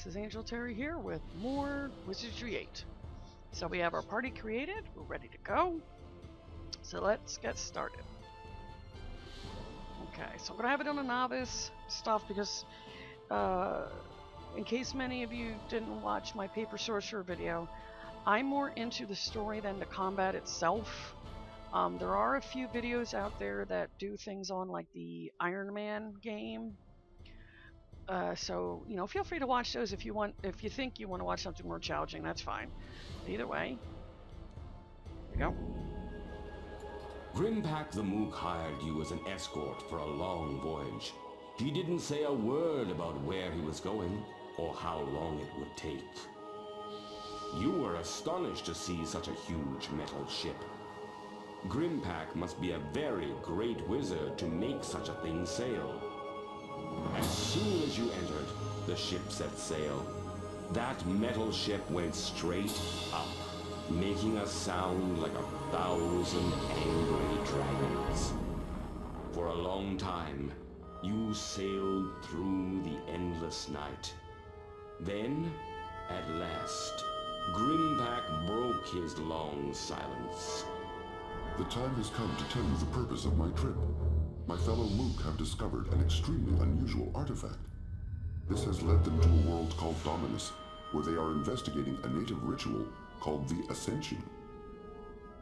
is Angel Terry here with more Wizardry 8. So we have our party created, we're ready to go. So let's get started. Okay, so I'm going to have it on a novice stuff because in case many of you didn't watch my Paper Sorcerer video, I'm more into the story than the combat itself. There are a few videos out there that do things on like the Iron Man game. So, you know, feel free to watch those if you want. If you think you want to watch something more challenging, that's fine. Either way, here we go. Grimpack the Mook hired you as an escort for a long voyage. He didn't say a word about where he was going or how long it would take. You were astonished to see such a huge metal ship. Grimpack must be a very great wizard to make such a thing sail. As soon as you entered, the ship set sail. That metal ship went straight up, making a sound like 1,000 angry dragons. For a long time, you sailed through the endless night. Then, at last, Grimpack broke his long silence. The time has come to tell you the purpose of my trip. My fellow Mook have discovered an extremely unusual artifact. This has led them to a world called Dominus, where they are investigating a native ritual called the Ascension.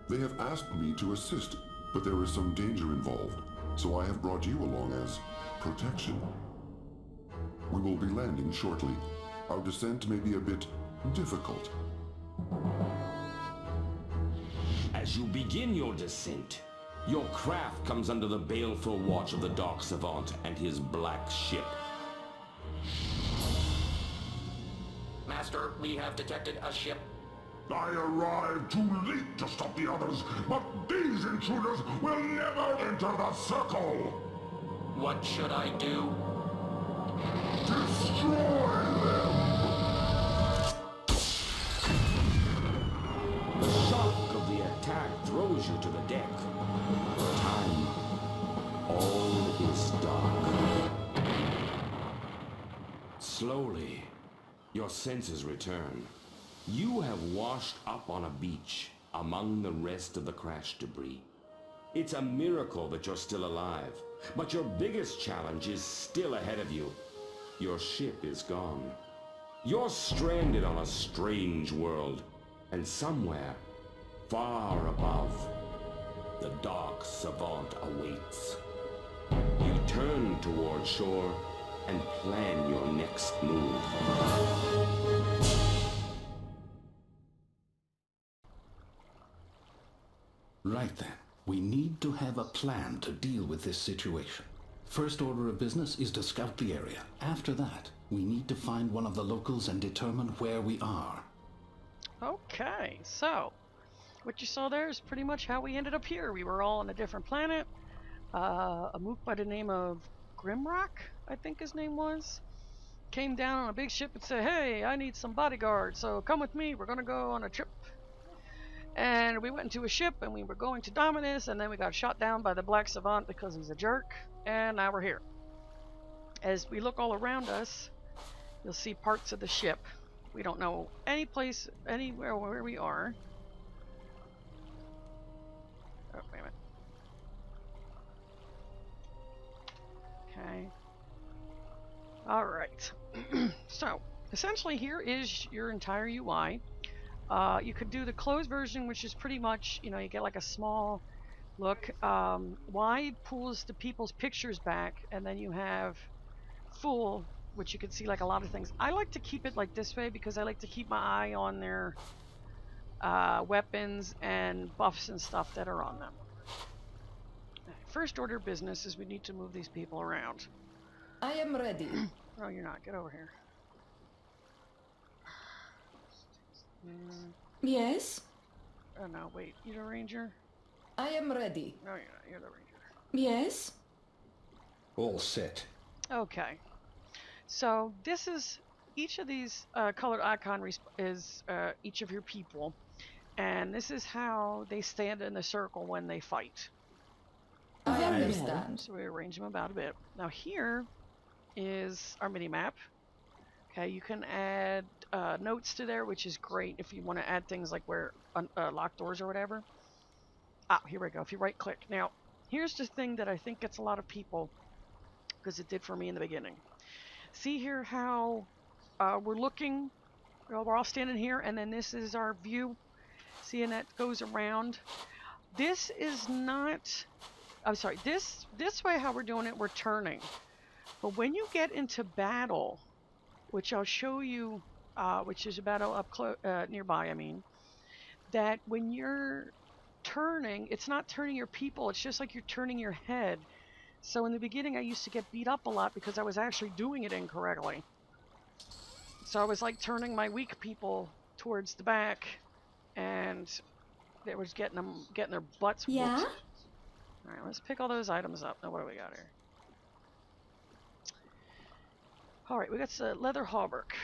They have asked me to assist, but there is some danger involved, so I have brought you along as protection. We will be landing shortly. Our descent may be a bit difficult. As you begin your descent, your craft comes under the baleful watch of the Dark Savant and his black ship. Master, we have detected a ship. I arrived too late to stop the others, but these intruders will never enter the circle! What should I do? Destroy them! The shock of the attack throws you to the deck. For a time, all is dark. Slowly, your senses return. You have washed up on a beach among the rest of the crash debris. It's a miracle that you're still alive, but your biggest challenge is still ahead of you. Your ship is gone. You're stranded on a strange world, and somewhere, far above, the Dark Savant awaits. You turn toward shore and plan your next move. Right then. We need to have a plan to deal with this situation. First order of business is to scout the area. After that, we need to find one of the locals and determine where we are. Okay, so what you saw there is pretty much how we ended up here. We were all on a different planet. A mook by the name of Grimrock, I think his name was, came down on a big ship and said, "Hey, I need some bodyguards, so come with me, we're gonna go on a trip." And we went into a ship and we were going to Dominus, and then we got shot down by the Black Savant because he's a jerk, and now we're here. As we look all around us, you'll see parts of the ship. We don't know any place, anywhere where we are. Oh, wait a minute. Okay. Alright. So, essentially here is your entire UI. You could do the closed version, which is pretty much, you know, you get like a small look. Wide pulls the people's pictures back, and then you have full, which you can see like a lot of things. I like to keep it like this way because I like to keep my eye on their weapons and buffs and stuff that are on them. First order of business is we need to move these people around. I am ready. Oh, you're not. Get over here. Yes? Oh, no, wait. You're the ranger? I am ready. No, you're not. You're the ranger. Yes? All set. Okay. So, this is... Each of these colored icon is each of your people. And this is how they stand in the circle when they fight. I understand. So we arrange them about a bit. Now here is our mini-map. Okay, you can add notes to there, which is great if you want to add things like where locked doors or whatever. Ah, here we go. If you right click. Now, here's the thing that I think gets a lot of people, because it did for me in the beginning. See here how we're looking, we're all standing here, and then this is our view. See, and that goes around. This is not, I'm sorry, this way how we're doing it, we're turning. But when you get into battle, which I'll show you, which is a battle up nearby, I mean, that when you're turning, it's not turning your people, it's just like you're turning your head. So in the beginning, I used to get beat up a lot because I was actually doing it incorrectly. So I was like turning my weak people towards the back, and it was getting their butts whooped. Yeah? All right, let's pick all those items up. Now, what do we got here? All right, we got the leather hauberk.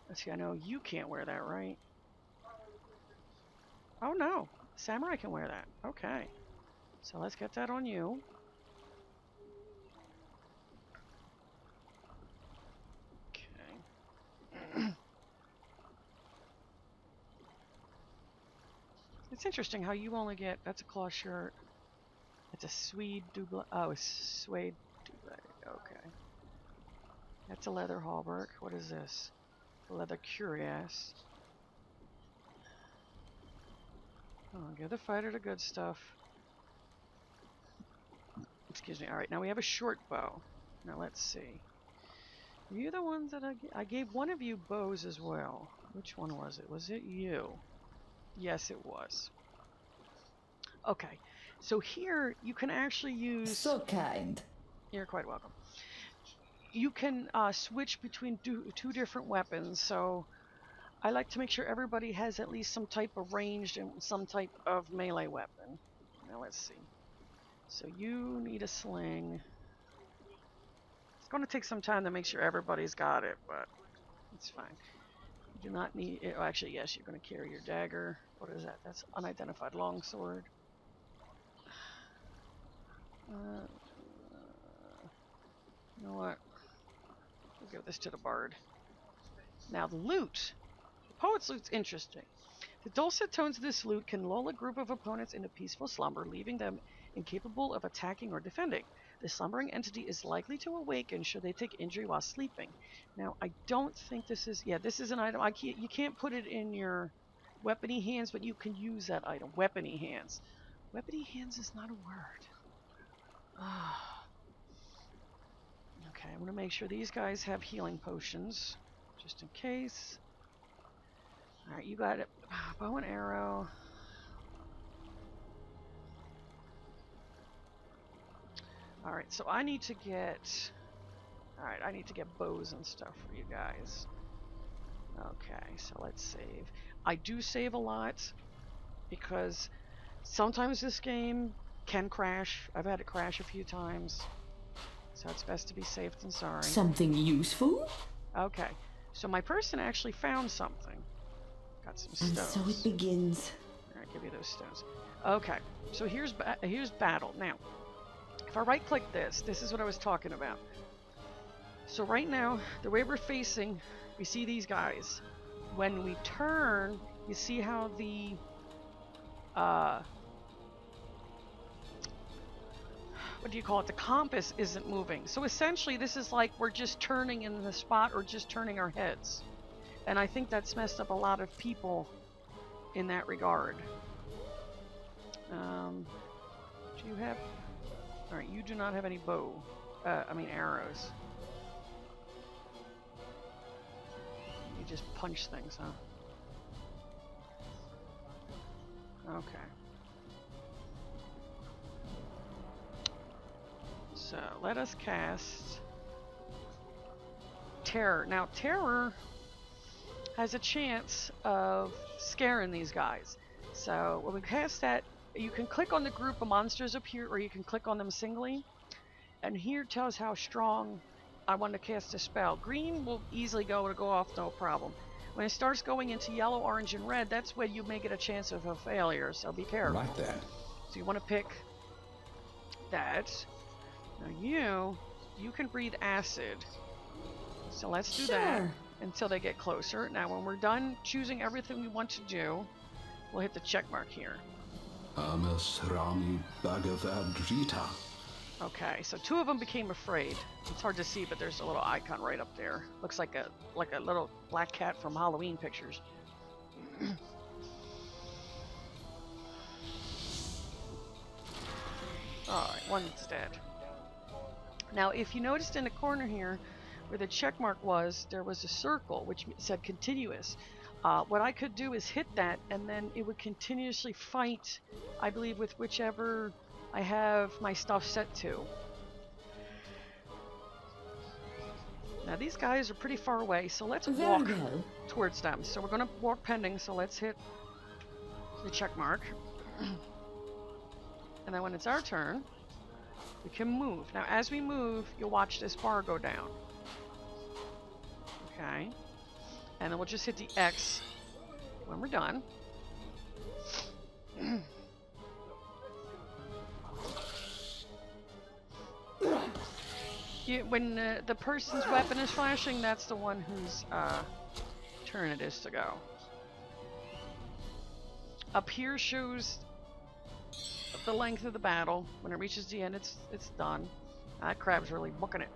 Let's see, I know you can't wear that, right? Oh, no. Samurai can wear that. Okay. So let's get that on you. Okay. It's interesting how you only get, that's a cloth shirt. It's a suede double, oh, a suede double, okay. That's a leather hauberk. What is this? A leather cuirass. Oh, give the fighter the good stuff. Excuse me. All right, now we have a short bow. Now let's see. Were you the ones that I gave one of you bows as well? Which one was it? Was it you? Yes, it was. Okay, so here you can actually use... So kind. You're quite welcome. You can switch between two different weapons, so I like to make sure everybody has at least some type of ranged and some type of melee weapon. Now let's see. So you need a sling. It's going to take some time to make sure everybody's got it, but it's fine. You do not need it. Oh, actually, yes, you're going to carry your dagger. What is that? That's unidentified longsword. You know what? We'll give this to the bard. Now the loot. The poet's loot's interesting. The dulcet tones of this lute can lull a group of opponents into peaceful slumber, leaving them incapable of attacking or defending. The slumbering entity is likely to awaken should they take injury while sleeping. Now, I don't think this is... Yeah, this is an item. You can't put it in your weapony hands, but you can use that item. Weapony hands. Weapony hands is not a word. Okay, I want to make sure these guys have healing potions, just in case. Alright, you got it. Bow and arrow. Alright, so I need to get... Alright, I need to get bows and stuff for you guys. Okay, so let's save. I do save a lot, because sometimes this game can crash. I've had it crash a few times. So it's best to be safe than sorry. Something useful? Okay, so my person actually found something. Got some stones. And so it begins. Alright, give you those stones. Okay, so here's battle. Now, if I right-click this is what I was talking about. So right now, the way we're facing, we see these guys. When we turn, you see how the... what do you call it? The compass isn't moving. So essentially, this is like we're just turning in the spot or just turning our heads. And I think that's messed up a lot of people in that regard. Do you have... Alright, you do not have any arrows. You just punch things, huh? Okay. So, let us cast Terror. Now, Terror has a chance of scaring these guys. So, when we cast that, you can click on the group of monsters up here, or you can click on them singly. And here tells how strong I want to cast a spell. Green will easily go off, no problem. When it starts going into yellow, orange, and red, that's when you may get a chance of a failure, so be careful. Right then. So you want to pick that. Now you can breathe acid. So let's do that. until they get closer. Now, when we're done choosing everything we want to do, we'll hit the check mark here. Amas Rami Bhagavad Gita. Okay, so 2 of them became afraid. It's hard to see, but there's a little icon right up there. Looks like a little black cat from Halloween pictures. Alright, one's dead. Now, if you noticed in the corner here, where the check mark was, there was a circle which said continuous. What I could do is hit that, and then it would continuously fight, I believe, with whichever I have my stuff set to. Now, these guys are pretty far away, so let's walk towards them. So we're going to walk pending, so let's hit the check mark. And then when it's our turn, we can move. Now, as we move, you'll watch this bar go down. Okay. And then we'll just hit the X when we're done. When the person's weapon is flashing, that's the one whose turn it is to go. Up here shows the length of the battle. When it reaches the end, it's done. That crab's really booking it.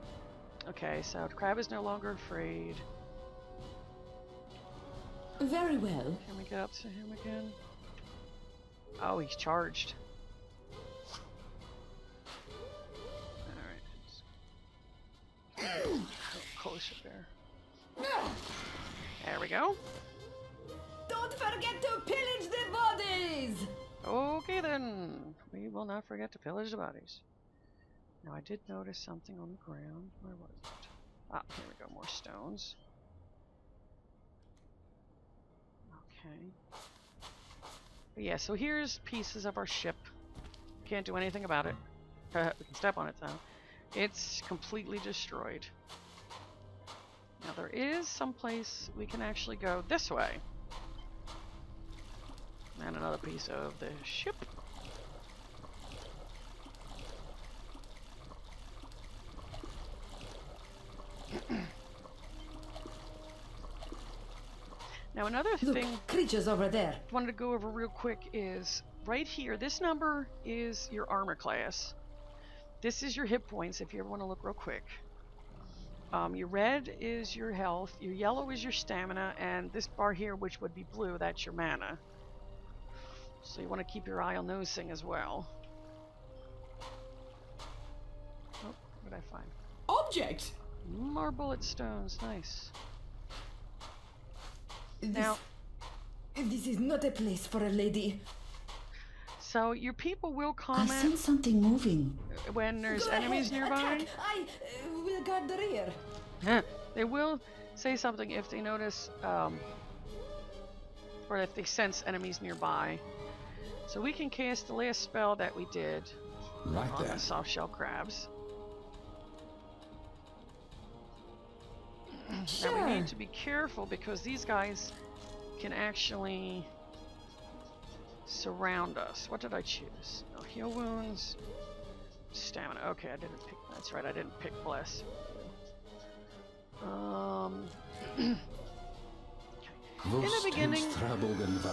Okay, so the crab is no longer afraid. Very well. Can we get up to him again? Oh, he's charged. Alright. Closer there. There we go. Don't forget to pillage the bodies! Okay then. We will not forget to pillage the bodies. Now I did notice something on the ground. Where was it? Ah, here we go. More stones. Okay. But yeah, so here's pieces of our ship. Can't do anything about it. We can step on it though. It's completely destroyed. Now there is some place we can actually go this way. And another piece of the ship. Now another thing Creatures over there. I wanted to go over real quick is right here. This number is your armor class. This is your hit points if you ever want to look real quick. Your red is your health, your yellow is your stamina, and this bar here, which would be blue, that's your mana. So you want to keep your eye on those things as well. Oh, what did I find? Object! More bullet stones, nice. Now, This is not a place for a lady. so your people will I comment sense something moving. when there's Go enemies ahead, nearby. attack. I will guard the rear. They will say something if they notice, or if they sense enemies nearby. So we can cast the last spell that we did Right on there. the soft shell crabs. Sure. Now we need to be careful because these guys can actually surround us. What did I choose? Oh, heal wounds, stamina. Okay, I didn't pick. That's right, I didn't pick bless. In the beginning,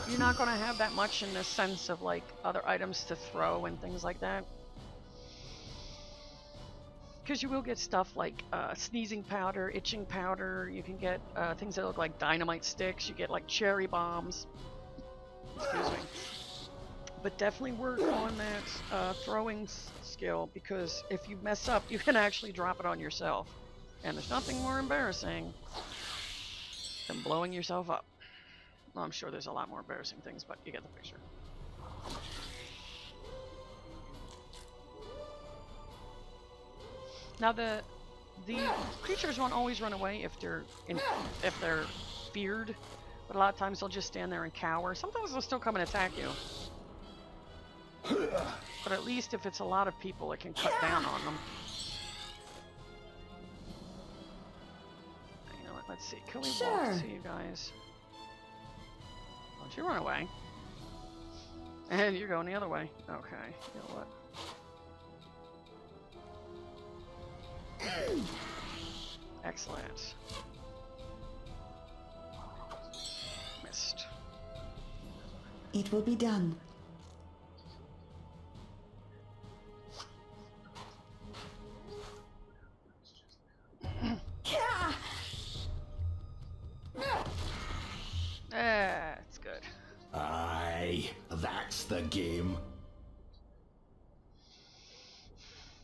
you're not going to have that much in the sense of like other items to throw and things like that. Because you will get stuff like sneezing powder, itching powder. You can get things that look like dynamite sticks. You get like cherry bombs. Excuse me. But definitely work on that throwing skill, because if you mess up, you can actually drop it on yourself. And there's nothing more embarrassing than blowing yourself up. Well, I'm sure there's a lot more embarrassing things, but you get the picture. Now the creatures won't always run away if they're feared, but a lot of times they'll just stand there and cower. Sometimes they'll still come and attack you. But at least if it's a lot of people, it can cut down on them. You know what? Let's see. Can we walk to you guys? Don't you run away. And you're going the other way. Okay. You know what? Excellent. It will be done. That's good. Aye, that's the game.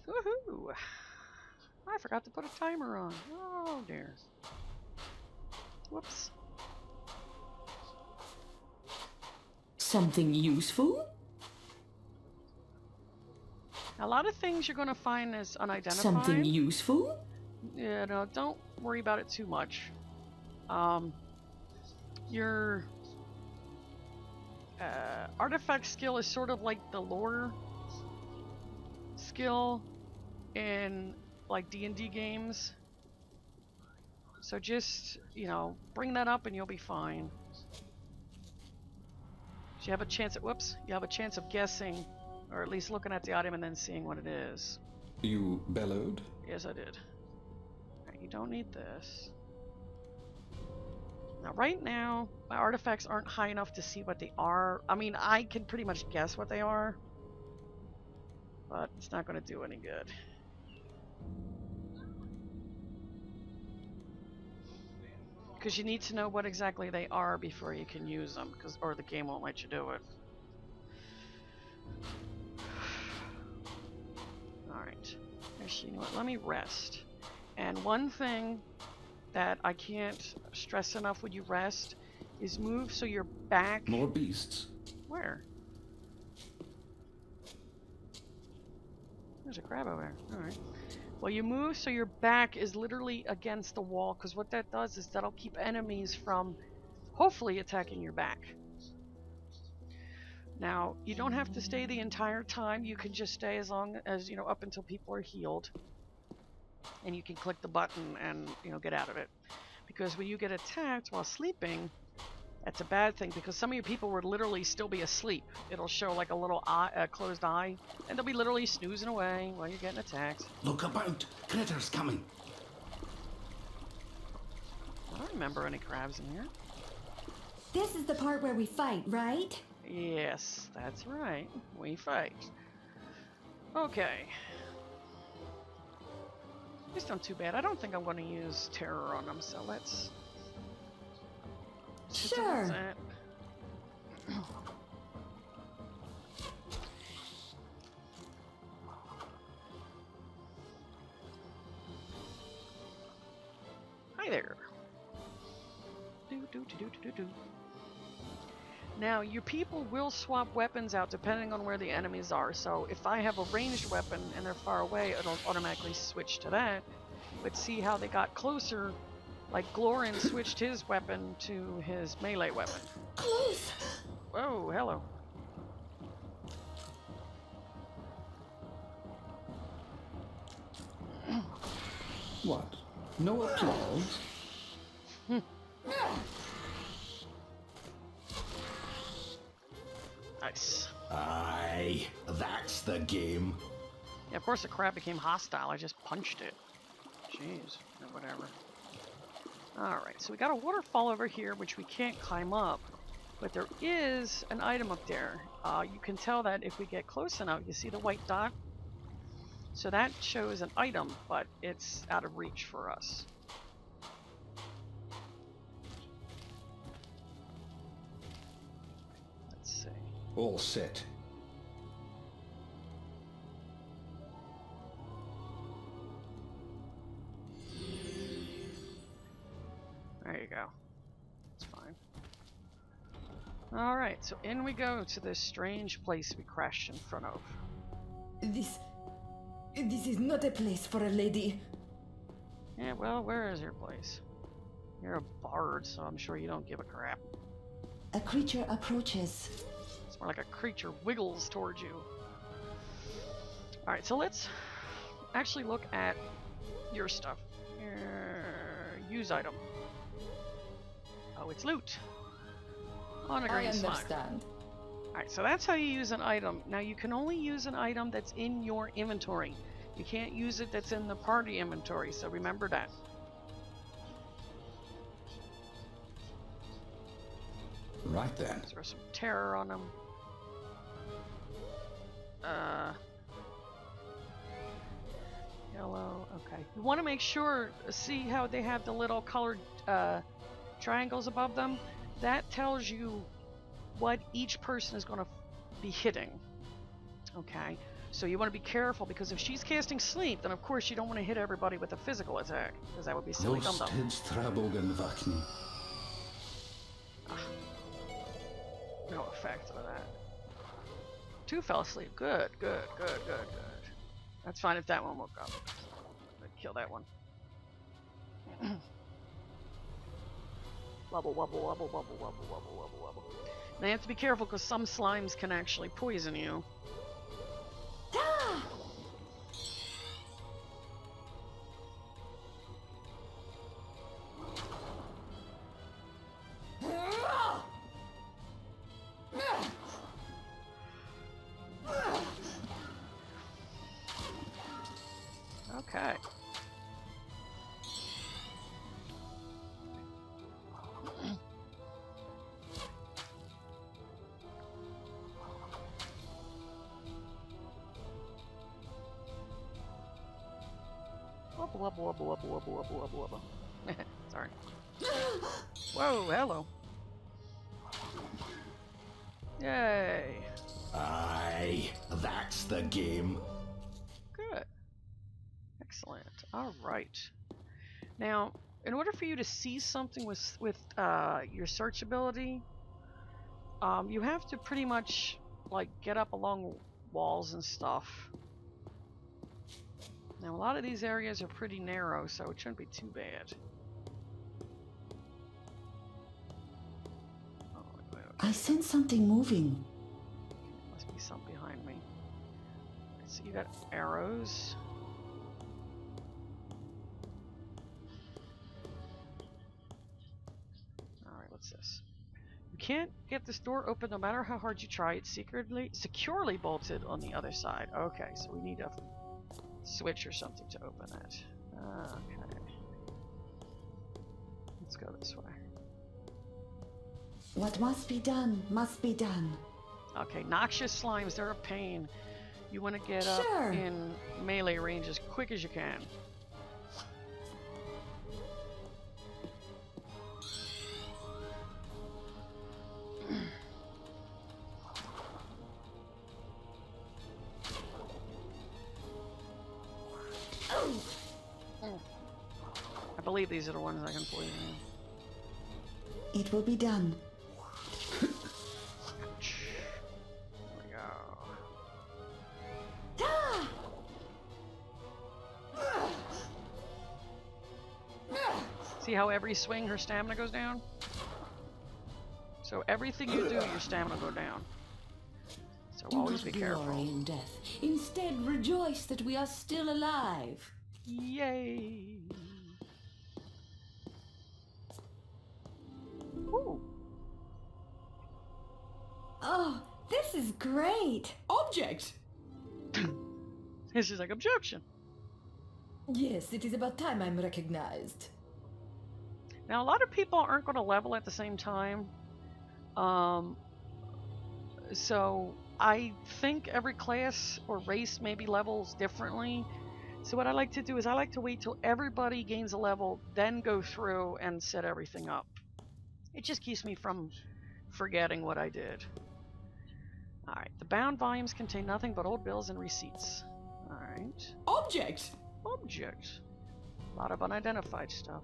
Woohoo! I forgot to put a timer on. Oh dear. Whoops. Something useful? A lot of things you're going to find as unidentified. Something useful? Yeah, no, don't worry about it too much. Your artifact skill is sort of like the lore skill in like D&D games. So just, you know, bring that up and you'll be fine. So you have a chance at, you have a chance of guessing, or at least looking at the item and then seeing what it is. You bellowed? Yes, I did. Alright, you don't need this. Now, right now, my artifacts aren't high enough to see what they are. I mean, I can pretty much guess what they are, but it's not going to do any good. Because you need to know what exactly they are before you can use them, or the game won't let you do it. Alright. Actually, you know what? Let me rest. And one thing that I can't stress enough when you rest is move so your back... More beasts. Where? There's a crab over there. Alright. Well, you move so your back is literally against the wall, because what that does is that'll keep enemies from hopefully attacking your back. Now, you don't have to stay the entire time. You can just stay as long as, you know, up until people are healed. And you can click the button and, you know, get out of it. Because when you get attacked while sleeping, that's a bad thing, because some of your people would literally still be asleep. It'll show like a little eye, closed eye, and they'll be literally snoozing away while you're getting attacked. Look about! Critters coming! I don't remember any crabs in here. This is the part where we fight, right? Yes, that's right. We fight. Okay. It's not too bad. I don't think I'm going to use terror on them, so let's... Sure. Hi there. Now, your people will swap weapons out depending on where the enemies are. So if I have a ranged weapon and they're far away, it'll automatically switch to that. But see how they got closer? Like Glorin switched his weapon to his melee weapon. Close. Whoa, hello. What? No applause? Nice. Aye, that's the game. Yeah, of course the crab became hostile. I just punched it. Jeez, or whatever. Alright, so we got a waterfall over here, which we can't climb up. But there is an item up there. You can tell that if we get close enough. You see the white dot? So that shows an item, but it's out of reach for us. Let's see. All set. There you go. It's fine. Alright, so in we go to this strange place we crashed in front of. This is not a place for a lady. Yeah, well, where is your place? You're a bard, so I'm sure you don't give a crap. A creature approaches. It's more like a creature wiggles towards you. Alright, so let's actually look at your stuff. Use item. Oh, it's loot. On a green slime. Alright, so that's how you use an item. Now, you can only use an item that's in your inventory. You can't use it that's in the party inventory, so remember that. Right then. Throw some terror on them. Yellow. Okay. You want to make sure. See how they have the little colored triangles above them? That tells you what each person is going to be hitting. Okay. So you want to be careful, because if she's casting sleep, then of course you don't want to hit everybody with a physical attack, because that would be silly dum dum. No effect of that. 2 fell asleep. Good. That's fine if that one woke up. Kill that one. Wobble, wobble, wobble, wobble, wobble, wobble, wobble, wobble. Now you have to be careful, because some slimes can actually poison you. Okay. Wobble, wobble, wobble, wobble, wobble, wobble, wobble, wobble. Sorry. Whoa, hello. Yay. Aye, that's the game. Good. Excellent. All right. Now, in order for you to see something with your search ability, you have to pretty much like get up along walls and stuff. Now, a lot of these areas are pretty narrow, so it shouldn't be too bad. Oh, wait, okay. I sense something moving. Must be something behind me. So you got arrows. Alright, what's this? You can't get this door open no matter how hard you try. It's securely bolted on the other side. Okay, so we need a switch or something to open it. Okay. Let's go this way. What must be done, must be done. Okay, noxious slimes, they're a pain. You want to get up in melee range as quick as you can. I believe these are the ones I can poison. It will be done. There we go. See how every swing her stamina goes down? So everything you do, your stamina go down. So always be careful. Glory in death. Instead, rejoice that we are still alive. Yay! Ooh. Oh, this is great. Object! This is like objection. Yes, it is about time I'm recognized. Now, a lot of people aren't going to level at the same time. So I think every class or race maybe levels differently. So what I like to do is I like to wait till everybody gains a level, then go through and set everything up. It just keeps me from forgetting what I did. Alright, the bound volumes contain nothing but old bills and receipts. Alright. Object! Object. A lot of unidentified stuff.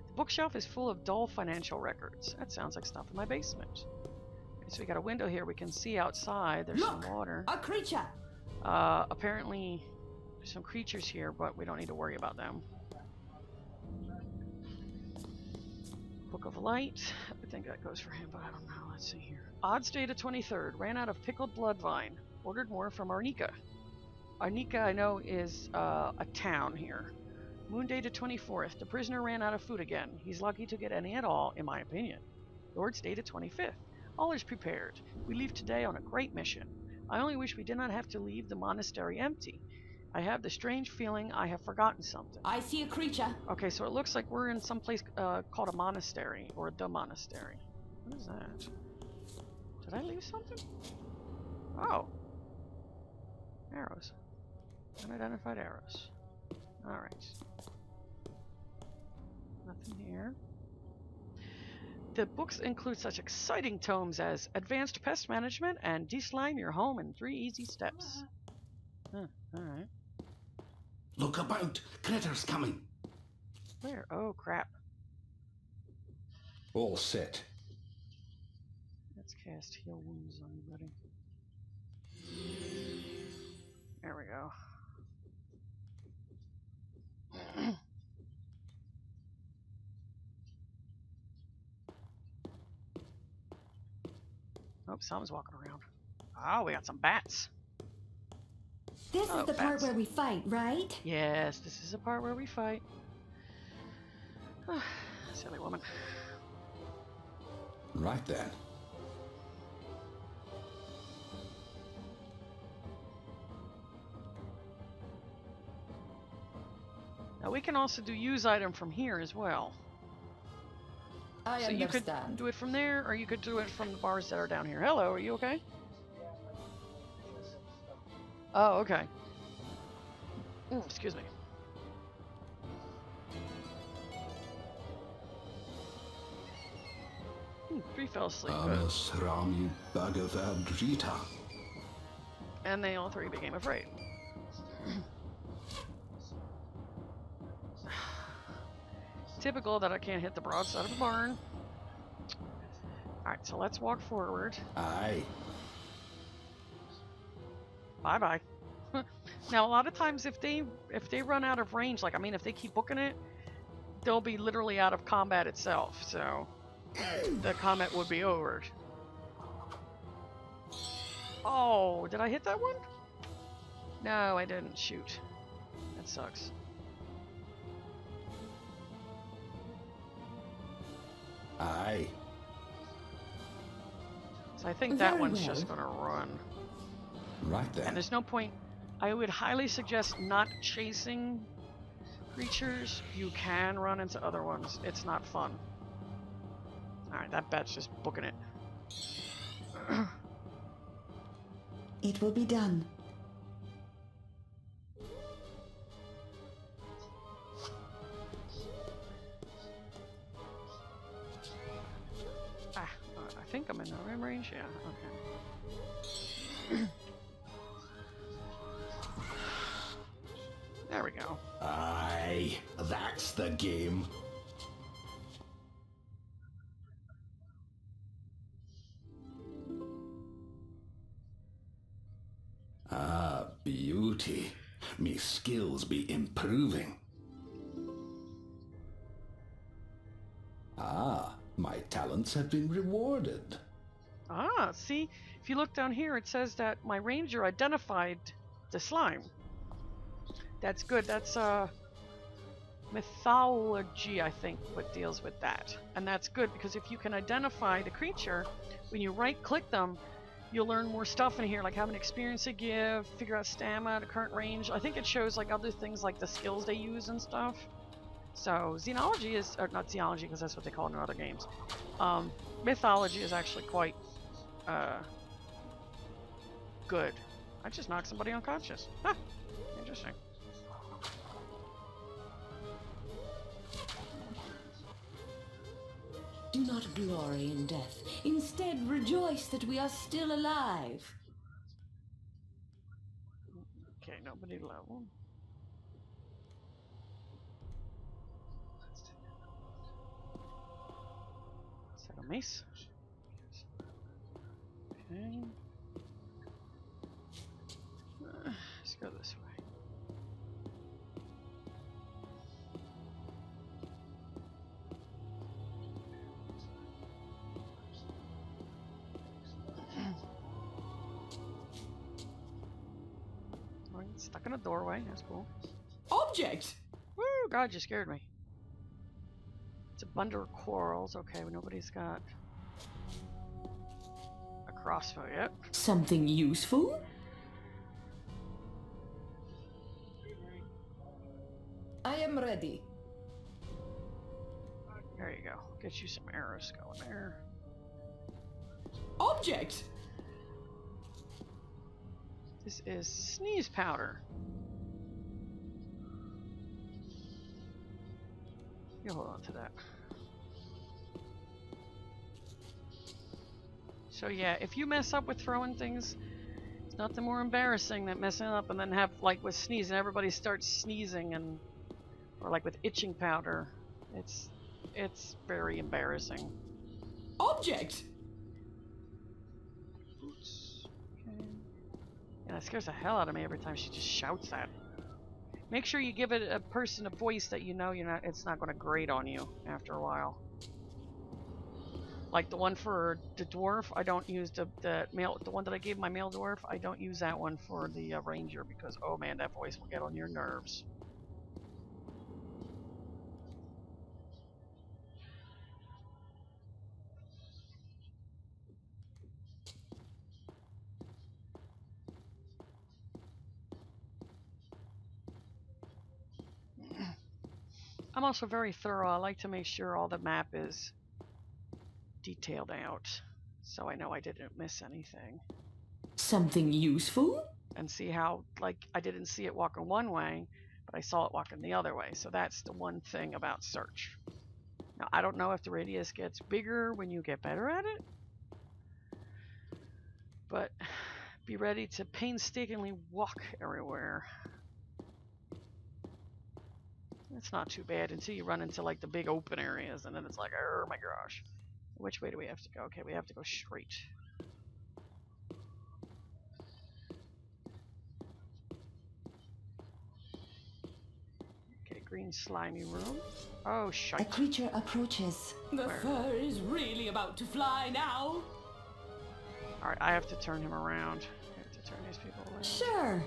The bookshelf is full of dull financial records. That sounds like stuff in my basement. Okay, so we got a window here. We can see outside. There's some water. A creature! Apparently there's some creatures here, but we don't need to worry about them. Book of Light. I think that goes for him, but I don't know. Let's see here. Odds day to 23rd. Ran out of pickled bloodvine. Ordered more from Arnica. Arnica, I know, is a town here. Moon day to 24th. The prisoner ran out of food again. He's lucky to get any at all, in my opinion. Lord's day to 25th. All is prepared. We leave today on a great mission. I only wish we did not have to leave the monastery empty. I have the strange feeling I have forgotten something. I see a creature. Okay, so it looks like we're in some place called a monastery, or the monastery. What is that? Did I leave something? Oh. Arrows. Unidentified arrows. Alright. Nothing here. The books include such exciting tomes as Advanced Pest Management and Deslime Your Home in 3 Easy Steps. Huh, alright. Look about! Critters coming! Where? Oh, crap. All set. Let's cast Heal Wounds on you, buddy. There we go. Oh, someone's walking around. Oh, we got some bats. This Oh, is the part bats. where we fight, right? Yes, this is the part where we fight. Silly woman. Right then. Now we can also do use item from here as well. I So you could understand. do it from there, or you could do it from the bars that are down here. Hello, are you okay? Oh, okay. Excuse me. Three fell asleep. Good. Amasrami Bhagavad-gita. And they all three became afraid. Typical that I can't hit the broadside of the barn. Alright, so let's walk forward. Aye. Bye-bye. Now, a lot of times if they run out of range, like, I mean, if they keep booking it, they'll be literally out of combat itself, so the combat would be over. Oh, did I hit that one? No, I didn't. Shoot. That sucks. Aye. So I think that Very one's well. just gonna run. Right And then. there's no point. I would highly suggest not chasing creatures. You can run into other ones. It's not fun. Alright, that bat's just booking it. It will be done. I think I'm in the rim range. Yeah, okay. There we go. Aye. That's the game. Ah, beauty. Me skills be improving. Ah, my talents have been rewarded. Ah, see? If you look down here, it says that my ranger identified the slime. That's good. That's, mythology, I think, what deals with that. And that's good, because if you can identify the creature, when you right-click them, you'll learn more stuff in here, like how many experience they give, figure out stamina, the current range. I think it shows, like, other things, like the skills they use and stuff. So, xenology is, or not xenology, because that's what they call it in other games. Mythology is actually quite, good. I just knocked somebody unconscious. Huh. Interesting. Do not glory in death. Instead, rejoice that we are still alive. Okay, nobody level. Is that a mace? Okay. Let's go this way. Oh, it's stuck in a doorway. That's cool. Object! Woo! God, you scared me. It's a bundle of corals. Okay, well, nobody's got a crossbow yet. Something useful? I am ready. There you go. Get you some arrows going there. Object! This is sneeze powder. You hold on to that. So yeah, if you mess up with throwing things, it's nothing more embarrassing than messing up and then have, like with sneezing, everybody starts sneezing, and or like with itching powder. It's very embarrassing. Object! Boots. Okay. Yeah, that scares the hell out of me every time she just shouts that. Make sure you give it a person a voice that you know it's not going to grate on you after a while. Like the one for the dwarf, I don't use the one that I gave my male dwarf. I don't use that one for the ranger because, oh man, that voice will get on your nerves. I'm also very thorough. I like to make sure all the map is detailed out, so I know I didn't miss anything. Something useful? And see how, like, I didn't see it walking one way, but I saw it walking the other way. So that's the one thing about search. Now, I don't know if the radius gets bigger when you get better at it, but be ready to painstakingly walk everywhere. It's not too bad until you run into, like, the big open areas, and then it's like, oh my gosh. Which way do we have to go? Okay, we have to go straight. Okay, green slimy room. Oh, A shite. creature approaches. The fur is really about to fly now. Alright, I have to turn him around. I have to turn these people around. Sure.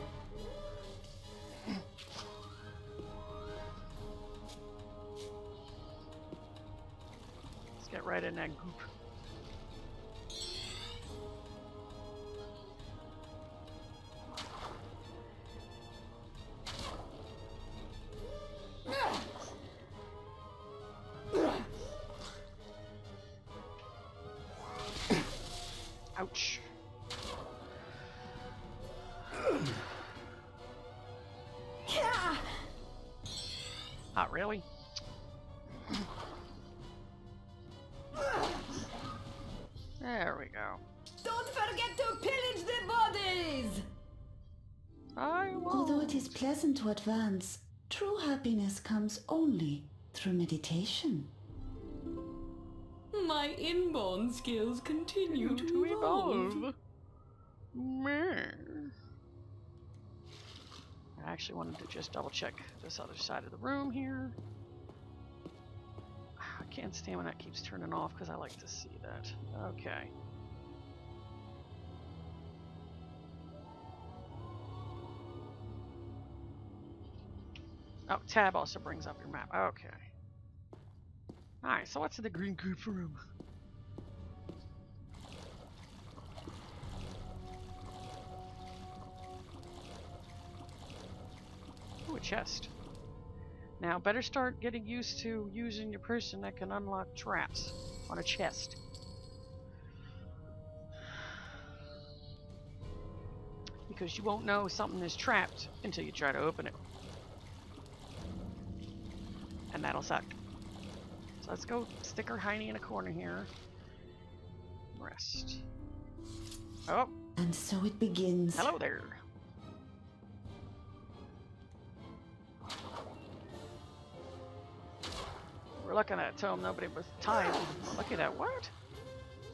Let's get right in that goop. Ouch. Not really. There we go. Don't forget to pillage the bodies! I won't. Although it is pleasant to advance, true happiness comes only through meditation. My inborn skills continue to evolve. Meh. I actually wanted to just double check this other side of the room here. I can't stand when that keeps turning off because I like to see that. Okay. Oh, tab also brings up your map. Okay. Alright, so what's in the green goop room? Ooh, a chest. Now, better start getting used to using your person that can unlock traps on a chest. Because you won't know something is trapped until you try to open it. And that'll suck. So let's go stick our hiney in a corner here. Rest. Oh. And so it begins. Hello there. We're looking at a tome nobody was time. Look at that. What?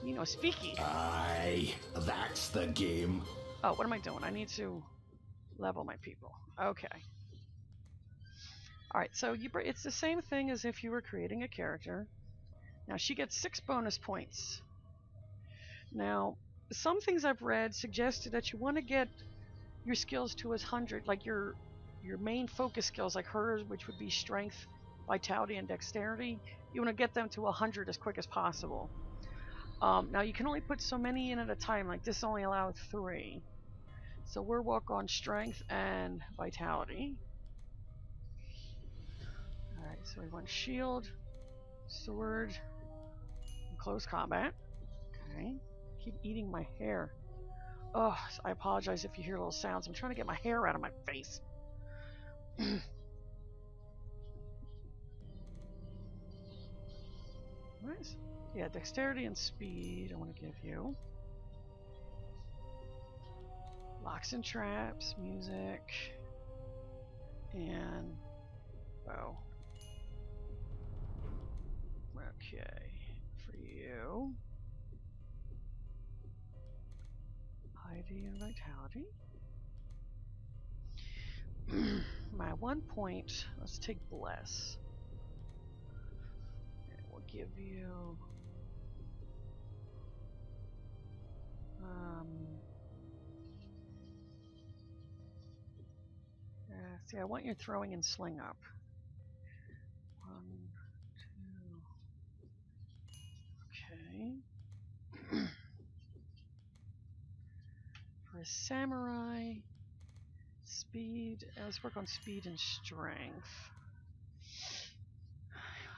You know, speaky. Aye, that's the game. Oh, what am I doing? I need to level my people. Okay. Alright, so it's the same thing as if you were creating a character. Now, she gets 6 bonus points. Now, some things I've read suggested that you want to get your skills to as 100, like your main focus skills, like hers, which would be strength, vitality, and dexterity. You want to get them to 100 as quick as possible. Now, you can only put so many in at a time. Like, this only allows 3. So we'll work on strength and vitality. Alright, so we want shield, sword, and close combat. Okay. Keep eating my hair. Oh, I apologize if you hear little sounds. I'm trying to get my hair out of my face. Nice. Yeah, dexterity and speed I want to give you. Locks and traps, music, and bow. Okay, for you. Piety and vitality. My 1 point, let's take bless. And we'll give you see, I want your throwing and sling up. 1, 2. Okay. For a samurai, speed. Let's work on speed and strength.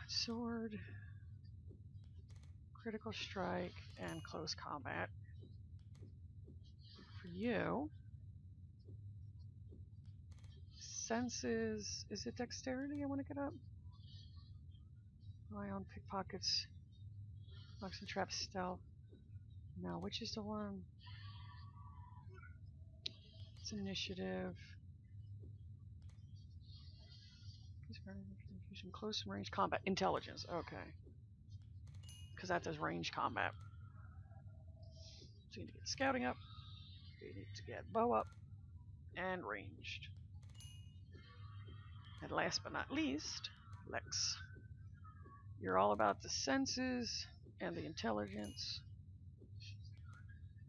Sword, critical strike, and close combat. For you, senses. Is it dexterity I want to get up? Eye on pickpockets, locks and traps, stealth. No, which is the one? It's initiative. Close range combat. Intelligence. Okay. Because that does range combat. So you need to get scouting up. You need to get bow up. And ranged. And last but not least, Lex. You're all about the senses and the intelligence.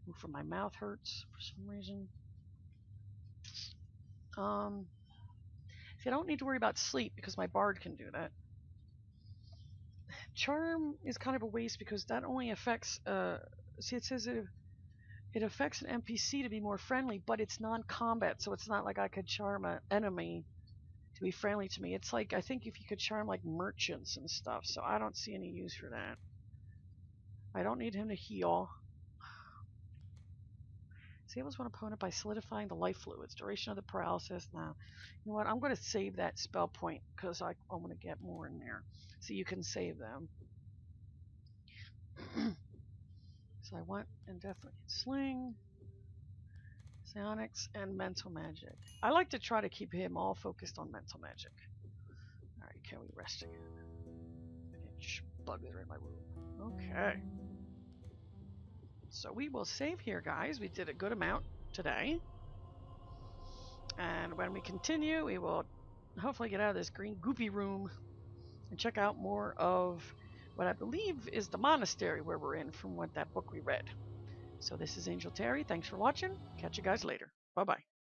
Ooh, my mouth hurts for some reason. See, I don't need to worry about sleep because my bard can do that. Charm is kind of a waste because that only affects. See, it says it affects an NPC to be more friendly, but it's non-combat, so it's not like I could charm an enemy to be friendly to me. It's like I think if you could charm like merchants and stuff, so I don't see any use for that. I don't need him to heal. Disables one opponent by solidifying the life fluids. Duration of the paralysis. Now, you know what? I'm going to save that spell point because I want to get more in there. So you can save them. So I want and definitely sling, psionics, and mental magic. I like to try to keep him all focused on mental magic. All right, can we rest again? Bugs are in my room. Okay. So we will save here, guys. We did a good amount today. And when we continue, we will hopefully get out of this green goopy room and check out more of what I believe is the monastery where we're in from what that book we read. So this is Angel Terry. Thanks for watching. Catch you guys later. Bye-bye.